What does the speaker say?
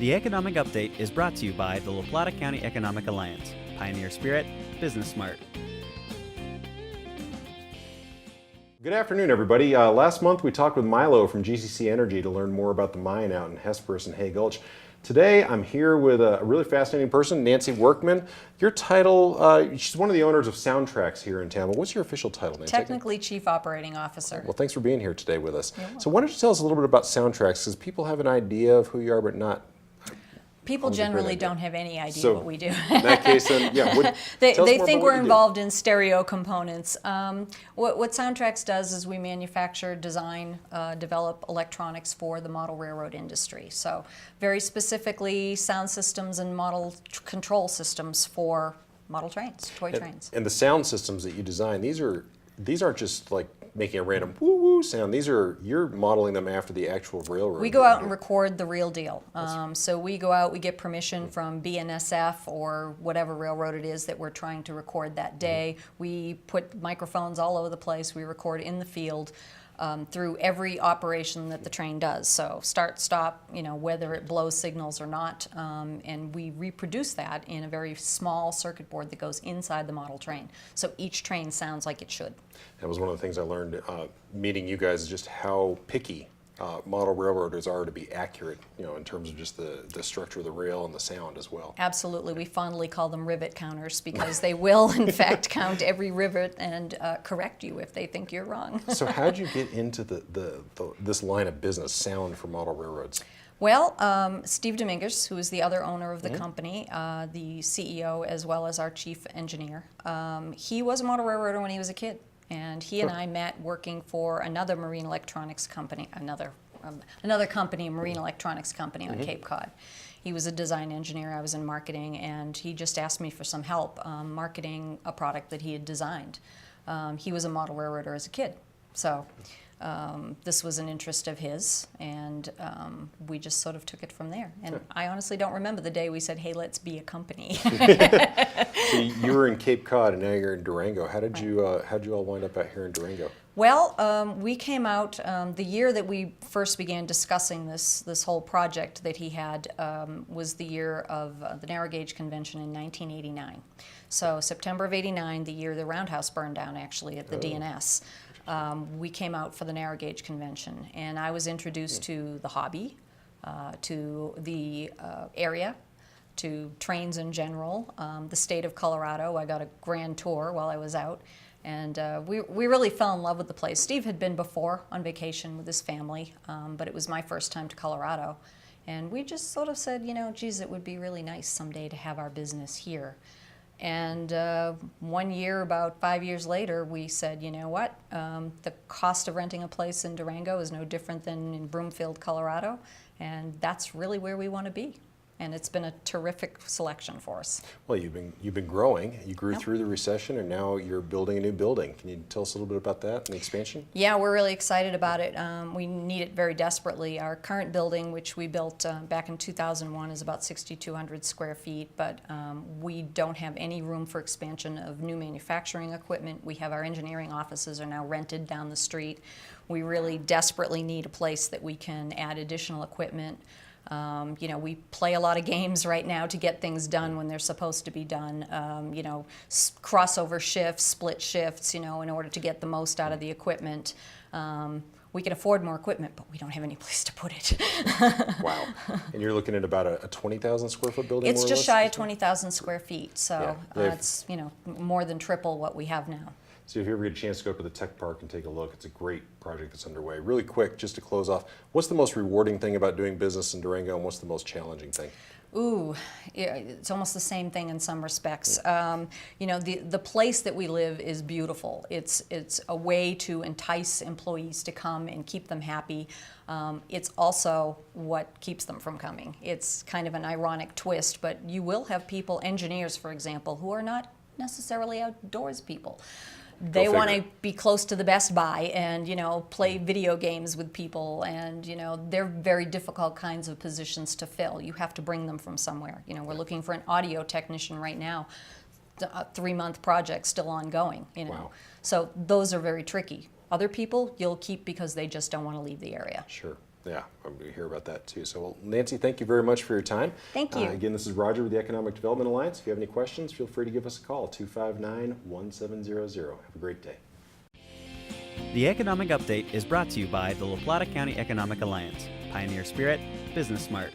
The Economic Update is brought to you by the La Plata County Economic Alliance. Pioneer Spirit, Business Smart. Good afternoon, everybody. Last month we talked with Milo from GCC Energy to learn more about the mine out in Hesperus and Hay Gulch. Today I'm here with a really fascinating person, Nancy Workman. Your title, she's one of the owners of Traxx here in Tampa. What's your official title, Nancy? Technically Chief Operating Officer. Well, thanks for being here today with us. So why don't you tell us a little bit about Traxx, because people have an idea of who you are, but not. People generally don't have any idea what we do. In that case, then, yeah. They think we're involved in stereo components. What Traxx does is we manufacture, design, develop electronics for the model railroad industry. So very specifically sound systems and model control systems for model trains, toy trains. And the sound systems that you design, these aren't just like making a random woo-woo sound. You're modeling them after the actual railroad. We go out and record the real deal. So we go out, we get permission from BNSF or whatever railroad it is that we're trying to record that day. We put microphones all over the place. We record in the field through every operation that the train does. So start, stop, whether it blows signals or not. And we reproduce that in a very small circuit board that goes inside the model train. So each train sounds like it should. That was one of the things I learned meeting you guys, is just how picky model railroaders are to be accurate, in terms of just the structure of the rail and the sound as well. Absolutely. We fondly call them rivet counters because they will, in fact, count every rivet and correct you if they think you're wrong. So how did you get into this line of business, sound for model railroads? Well, Steve Dominguez, who is the other owner of the company, the CEO as well as our chief engineer, he was a model railroader when he was a kid. And he and I met working for another marine electronics company, another company, a marine electronics company on Cape Cod. He was a design engineer, I was in marketing, and he just asked me for some help marketing a product that he had designed. He was a model railroader as a kid, so this was an interest of his, and we just sort of took it from there. And I honestly don't remember the day we said, hey, let's be a company. So you were in Cape Cod and now you're in Durango. How did you all wind up out here in Durango? Well, we came out the year that we first began discussing this whole project that he had was the year of the Narrow Gauge Convention in 1989. So September of '89, the year the roundhouse burned down actually at the DNS. We came out for the Narrow Gauge Convention, and I was introduced to the hobby, to the area, to trains in general, the state of Colorado. I got a grand tour while I was out, and we really fell in love with the place. Steve had been before on vacation with his family, but it was my first time to Colorado, and we just sort of said, geez, it would be really nice someday to have our business here. And 1 year, about 5 years later, we said, you know what, the cost of renting a place in Durango is no different than in Broomfield, Colorado, and that's really where we want to be. And it's been a terrific selection for us. Well, you've been growing. You grew through the recession, and now you're building a new building. Can you tell us a little bit about that and the expansion? Yeah, we're really excited about it. We need it very desperately. Our current building, which we built back in 2001, is about 6,200 square feet, but we don't have any room for expansion of new manufacturing equipment. We have our engineering offices are now rented down the street. We really desperately need a place that we can add additional equipment. We play a lot of games right now to get things done when they're supposed to be done. Crossover shifts, split shifts, in order to get the most out of the equipment. We can afford more equipment, but we don't have any place to put it. Wow. And you're looking at about a 20,000 square foot building? It's just shy of 20,000 square feet, so yeah. it's more than triple what we have now. So if you ever get a chance to go up to the tech park and take a look, it's a great project that's underway. Really quick, just to close off, what's the most rewarding thing about doing business in Durango, and what's the most challenging thing? Ooh, it's almost the same thing in some respects. The place that we live is beautiful. It's a way to entice employees to come and keep them happy. It's also what keeps them from coming. It's kind of an ironic twist, but you will have people, engineers for example, who are not necessarily outdoors people. They want to be close to the Best Buy and, play video games with people, and, they're very difficult kinds of positions to fill. You have to bring them from somewhere. We're looking for an audio technician right now, a 3-month project still ongoing, Wow. So those are very tricky. Other people you'll keep because they just don't want to leave the area. Sure. Yeah, we hear about that too. So, well, Nancy, thank you very much for your time. Thank you. Again, this is Roger with the Economic Development Alliance. If you have any questions, feel free to give us a call, 259-1700. Have a great day. The Economic Update is brought to you by the La Plata County Economic Alliance. Pioneer Spirit, Business Smart.